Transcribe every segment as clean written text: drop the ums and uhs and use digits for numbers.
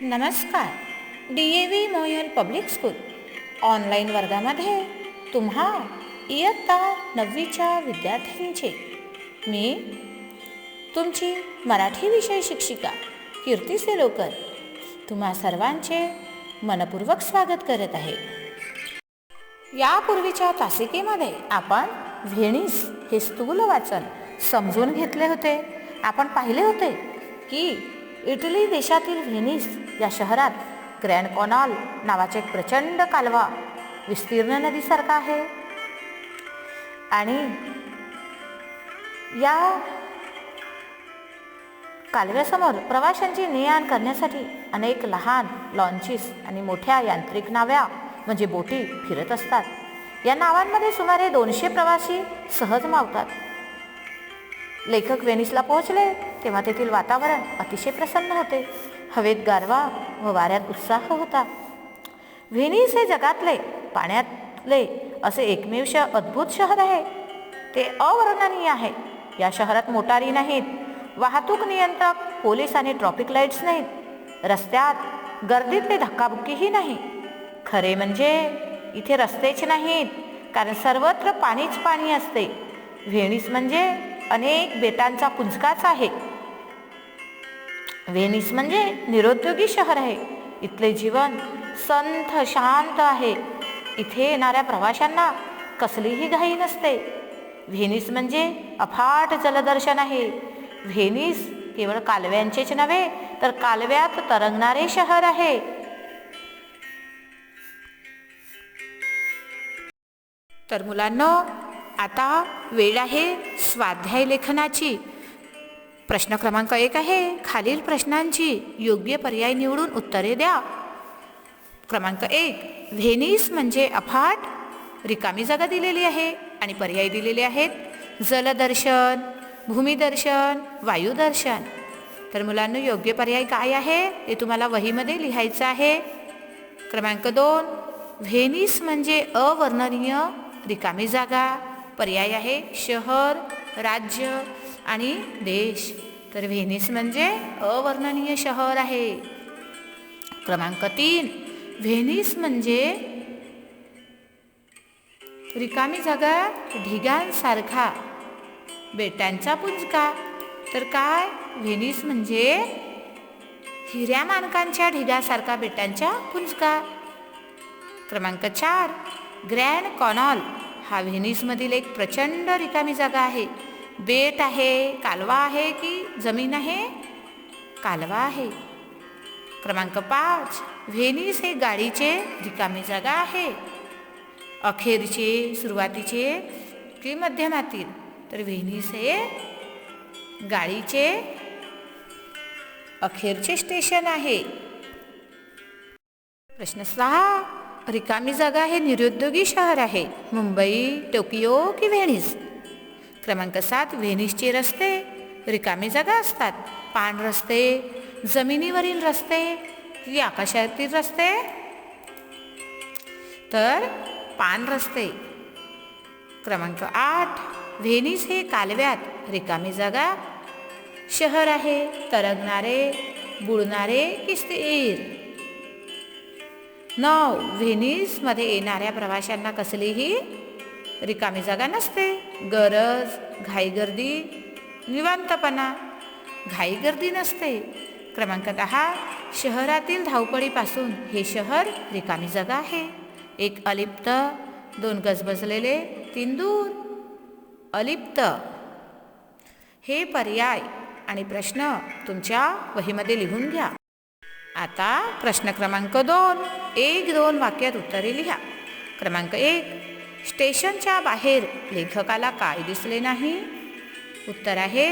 नमस्कार. DAV मोयन public school online वर्गामध्ये तुम्हा इयत्ता 9वीच्या विद्यार्थिनींचे मी तुमची मराठी विषय शिक्षिका कीर्ती सेलोकर तुम्हा सर्वांचे मनपूर्वक स्वागत करत आहे. यापूर्वीच्या तासिकेमध्ये आपण व्हेनिस हे स्थूल वाचन समजून घेतले होते. आपण पाहिले होते की इटली देशातील व्हेनिस या शहरात ग्रँड कॅनॉल नावाचे एक प्रचंड कालवा विस्तीर्ण नदीसारखा आहे आणि या कालव्यासमोर प्रवाशांची ने-आण करण्यासाठी अनेक लहान लॉन्चेस आणि मोठ्या यांत्रिक नाव्या म्हणजे बोटी फिरत असतात. या नावांमध्ये सुमारे 200 प्रवासी सहज मावतात. लेखक व्हेनिसला पोहोचले तेव्हा तेथील वातावरण अतिशय प्रसन्न होते. हवेत गारवा व वाऱ्यात उत्साह होता. व्हेनिस हे जगातले पाण्यातले असे एकमेव अद्भुत शहर आहे. ते अवर्णनीय आहे. या शहरात मोटारी नाहीत, वाहतूक नियंत्रक, पोलीस आणि ट्रॅफिक लाईट्स नाहीत. रस्त्यात गर्दीतली धक्काबुक्कीही नाही. खरे म्हणजे इथे रस्तेच नाहीत, कारण सर्वत्र पाणीच पाणी असते. व्हेनिस म्हणजे अनेक बेटांचा पुंजकाच आहे. व्हेनिस म्हणजे निरुद्योगी शहर आहे. इथले जीवन संथ शांत आहे. इथे येणाऱ्या प्रवाशांना कसलीही घाई नसते. व्हेनिस म्हणजे अफाट जलदर्शन आहे. व्हेनिस केवळ कालव्यांचेच नव्हे तर कालव्यात तरंगणारे शहर आहे. तर मुलांनो, आता वेळ आहे स्वाध्याय लेखनाची. प्रश्न क्रमांक 1 आहे, खालील प्रश्नांची योग्य पर्याय निवडून उत्तरे द्या. क्रमांक 1, व्हेनिस म्हणजे अफाट. रिकामी जागा दिलेली आहे आणि पर्याय दिलेले आहेत जलदर्शन, भूमिदर्शन, वायुदर्शन. तर मुलांना योग्य पर्याय काय आहे ते तुम्हाला वहीमध्ये लिहायचं आहे. क्रमांक 2, व्हेनिस म्हणजे अवर्णनीय रिकामी जागा. पर्याय आहे शहर, राज्य आणि देश. तर व्हेनिस म्हणजे अवर्णनीय शहर आहे. क्रमांक 3, व्हेनिस म्हणजे रिकामी जागा, ढिगांसारखा, बेटांचा पुंजका. तर काय, व्हेनिस म्हणजे हिऱ्या माणकांच्या ढिगासारखा बेटांच्या पुंजका. क्रमांक 4, ग्रँड कॅनॉल हा व्हेनिसमधील एक प्रचंड रिकामी जागा आहे. बेट आहे, कालवा आहे की जमीन आहे? कालवा आहे. क्रमांक 5, व्हेनिस हे गाडीचे रिकामी जागा आहे. अखेरचे, सुरुवातीचे की मध्यमातील? तर व्हेनिस हे गाडीचे अखेरचे स्टेशन आहे. प्रश्न 6, रिकामी जागा हे निरुद्योगी शहर आहे. मुंबई, टोकियो की व्हेनिस? क्रमांक 7, व्हेनिसचे रस्ते रिकामी जागा असतात. पाण रस्ते, जमिनीवरील रस्ते की आकाशातील रस्ते? तर पाण रस्ते. क्रमांक 8, व्हेनिस हे कालव्यात रिकामी जागा शहर आहे. तरंगणारे, बुडणारे की स्थिर? 9, व्हेनिसमध्ये येणाऱ्या प्रवाशांना कसलीही रिकामी जागा नसते. गरज, घाईगर्दी, निवांतपणा. घाईगर्दी नसते. क्रमांक 10, शहरातील धावपळीपासून हे शहर रिकामी जागा आहे. 1 अलिप्त, 2 गजबजलेले, 3 दूर. अलिप्त. हे पर्याय आणि प्रश्न तुमच्या वहीमध्ये लिहून घ्या. आता प्रश्न क्रमांक 2, 1-2 वाक्यात उत्तरे लिहा. क्रमांक 1, स्टेशनच्या बाहेर लेखकाला काय दिसले नाही? उत्तर आहे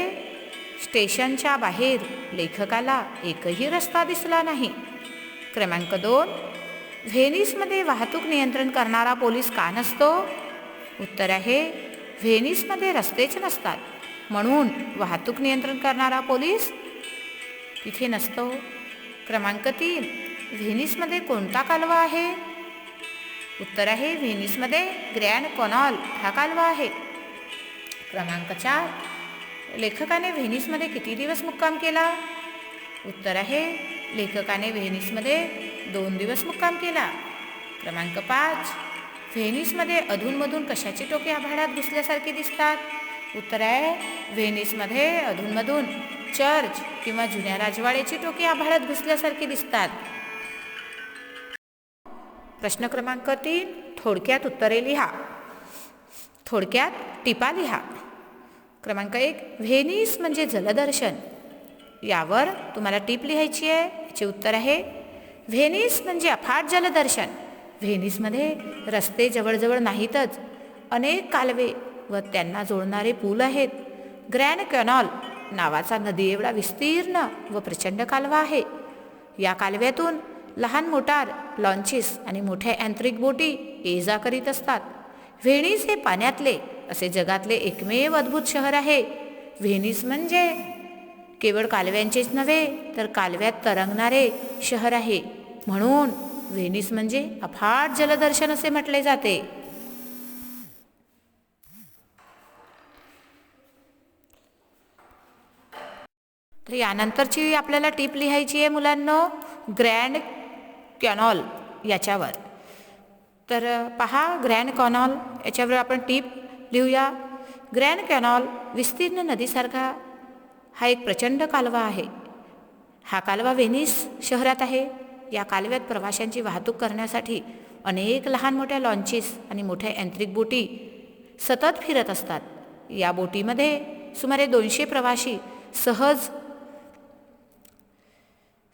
स्टेशनच्या बाहेर लेखकाला एकही रस्ता दिसला नाही. क्रमांक 2, व्हेनिसमध्ये वाहतूक नियंत्रण करणारा पोलीस का नसतो? उत्तर आहे व्हेनिसमध्ये रस्तेच नसतात, म्हणून वाहतूक नियंत्रण करणारा पोलीस तिथे नसतो. क्रमांक 3, व्हेनिसमध्ये कोणता कालवा आहे? उत्तर आहे व्हेनिसमध्ये ग्रँड कॅनॉल हा कालवा आहे. क्रमांक 4, लेखकाने व्हेनिसमध्ये किती दिवस मुक्काम केला? उत्तर आहे लेखकाने व्हेनिसमध्ये 2 दिवस मुक्काम केला. क्रमांक 5, व्हेनिसमध्ये अधूनमधून कशाची टोके आभाळात घुसल्यासारखी दिसतात? उत्तर आहे व्हेनिसमध्ये अधूनमधून चर्च किंवा जुन्या राजवाड्याची टोके आभाळात घुसल्यासारखी दिसतात. प्रश्न क्रमांक 3, थोडक्यात उत्तरे लिहा. थोडक्यात टिपा लिहा. क्रमांक 1, व्हेनिस म्हणजे जलदर्शन. यावर तुम्हाला टीप लिहायची आहे. याचे उत्तर आहे व्हेनिस म्हणजे अफाट जलदर्शन. व्हेनिसमध्ये रस्ते जवळजवळ नाहीतच, अनेक कालवे व त्यांना जोडणारे पूल आहेत. ग्रँड कॅनॉल नावाचा नदी एवढा विस्तीर्ण व प्रचंड कालवा आहे. या कालव्यातून लहान मोटार, लॉन्चेस आणि मोठ्या यांत्रिक बोटी ये जा करीत असतात. व्हेनिस हे पाण्यातले असे जगातले एकमेव अद्भुत शहर आहे. व्हेनिस म्हणजे केवळ कालव्यांचेच नव्हे तर कालव्यात तरंगणारे शहर आहे. म्हणून व्हेनिस म्हणजे अफाट जलदर्शन असे म्हटले जाते. तर यानंतरची आपल्याला टीप लिहायची आहे मुलांनो, ग्रँड कॅनॉल याच्यावर. तर पहा, ग्रँड कॅनॉल याच्यावर आपण टीप लिहूया. ग्रँड कॅनॉल विस्तीर्ण नदीसारखा हा एक प्रचंड कालवा आहे. हा कालवा व्हेनिस शहरात आहे. या कालव्यात प्रवाशांची वाहतूक करण्यासाठी अनेक लहान मोठ्या लॉन्चेस आणि मोठ्या यांत्रिक बोटी सतत फिरत असतात. या बोटीमध्ये सुमारे 200 प्रवासी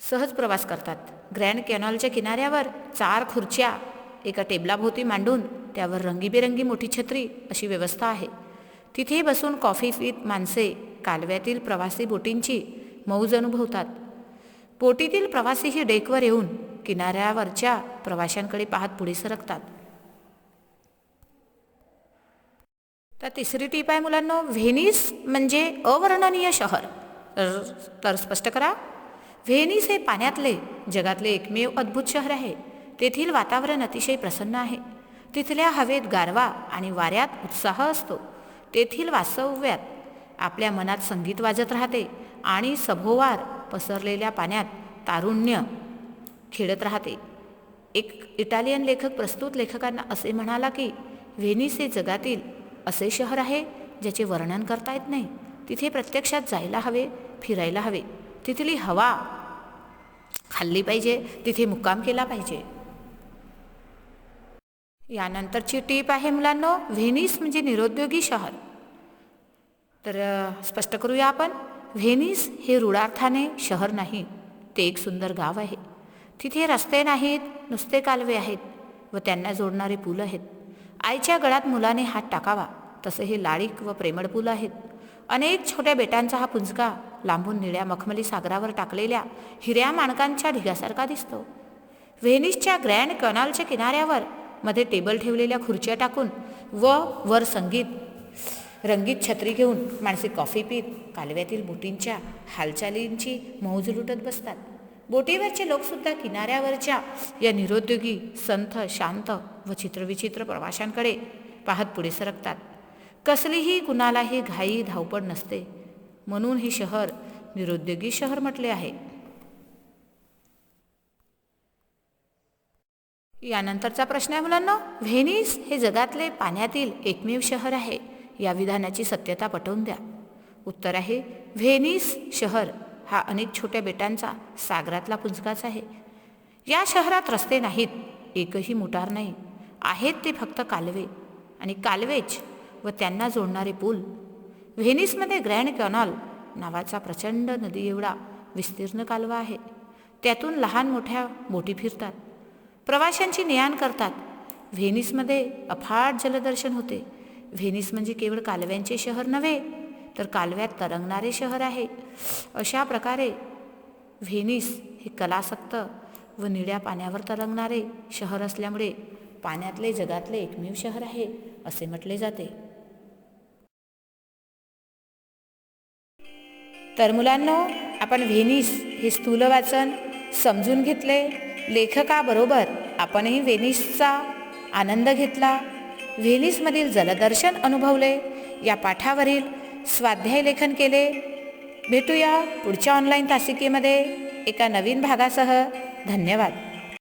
सहज प्रवास करतात. ग्रँड कॅनॉलच्या किनाऱ्यावर 4 खुर्च्या एका टेबलाभोवती मांडून त्यावर रंगीबेरंगी मोठी छत्री अशी व्यवस्था आहे. तिथे बसून कॉफी पीत माणसे कालव्यातील प्रवासी बोटींची मौज अनुभवतात. बोटीतील प्रवासीही डेकवर येऊन किनाऱ्यावरच्या प्रवाशांकडे पाहत पुढे सरकतात. तर तिसरी टीप आहे मुलांनो, व्हेनिस म्हणजे अवर्णनीय शहर. तर स्पष्ट करा. व्हेनिस हे पाण्यातले जगातले एकमेव अद्भुत शहर आहे. तेथील वातावरण अतिशय प्रसन्न आहे. तिथल्या हवेत गारवा आणि वाऱ्यात उत्साह असतो. तेथील वास्तव्यात आपल्या मनात संगीत वाजत राहते आणि सभोवार पसरलेल्या पाण्यात तारुण्य खेळत राहते. एक इटालियन लेखक प्रस्तुत लेखकांना असे म्हणाला की व्हेनिस हे जगातील असे शहर आहे ज्याचे वर्णन करता येत नाही. तिथे प्रत्यक्षात जायला हवे, फिरायला हवे. तिथली हवा खाल्ली पाहिजे, तिथे मुक्काम केला पाहिजे. यानंतरची टीप आहे मुलांनो, व्हेनिस म्हणजे निरुद्योगी शहर. तर स्पष्ट करूया आपण. व्हेनिस हे रूढार्थाने शहर नाही, ते एक सुंदर गाव आहे. तिथे रस्ते नाहीत, नुसते कालवे आहेत व त्यांना जोडणारे पूल आहेत. आईच्या गळ्यात मुलाने हात टाकावा तसे हे लाळीक व प्रेमळ पूल आहेत. अनेक छोट्या बेटांचा हा पुंजका लांबून निळ्या मखमली सागरावर टाकलेल्या हिऱ्या माणकांच्या ढिगासारखा दिसतो. व्हेनिसच्या ग्रँड कॅनॉलच्या किनाऱ्यावर मध्ये टेबल ठेवलेल्या खुर्च्या टाकून व वर रंगीत छत्री घेऊन माणसे कॉफी पीत कालव्यातील बोटींच्या हालचालींची मौज लुटत बसतात. बोटीवरचे लोकसुद्धा किनाऱ्यावरच्या या निरुद्योगी, संथ, शांत व चित्रविचित्र प्रवाशांकडे पाहत पुढे सरकतात. कसलीही कुणालाही घाई धावपळ नसते. म्हणून हे शहर निरुद्योगी शहर म्हटले आहे. यानंतरचा प्रश्न आहे मुलांनो, व्हेनिस हे जगातले पाण्यातील एकमेव शहर आहे. या विधानाची सत्यता पटवून द्या. उत्तर आहे व्हेनिस शहर हा अनेक छोट्या बेटांचा सागरातला पुंजकाच आहे. या शहरात रस्ते नाहीत, एकही मोटार नाही. आहेत ते फक्त कालवे आणि कालवेच व त्यांना जोडणारे पूल. व्हेनिसमध्ये ग्रँड कॅनॉल नावाचा प्रचंड नदी एवढा विस्तीर्ण कालवा आहे. त्यातून लहान मोठ्या बोटी फिरतात, प्रवाशांची ने-आण करतात. व्हेनिसमध्ये अफाट जलदर्शन होते. व्हेनिस म्हणजे केवळ कालव्यांचे शहर नव्हे तर कालव्यात तरंगणारे शहर आहे. अशा प्रकारे व्हेनिस हे कलासक्त व निळ्या पाण्यावर तरंगणारे शहर असल्यामुळे पाण्यातले जगातले एकमेव शहर आहे असे म्हटले जाते. तर मुलांनो, आपण व्हेनिस हे स्थूल वाचन समजून घेतले. लेखकाबरोबर आपणही व्हेनिसचा आनंद घेतला. व्हेनिसमधील जलदर्शन अनुभवले. या पाठावरील स्वाध्याय लेखन केले. भेटूया पुढच्या ऑनलाईन तासिकेमध्ये. एका नवीन भागासह. धन्यवाद.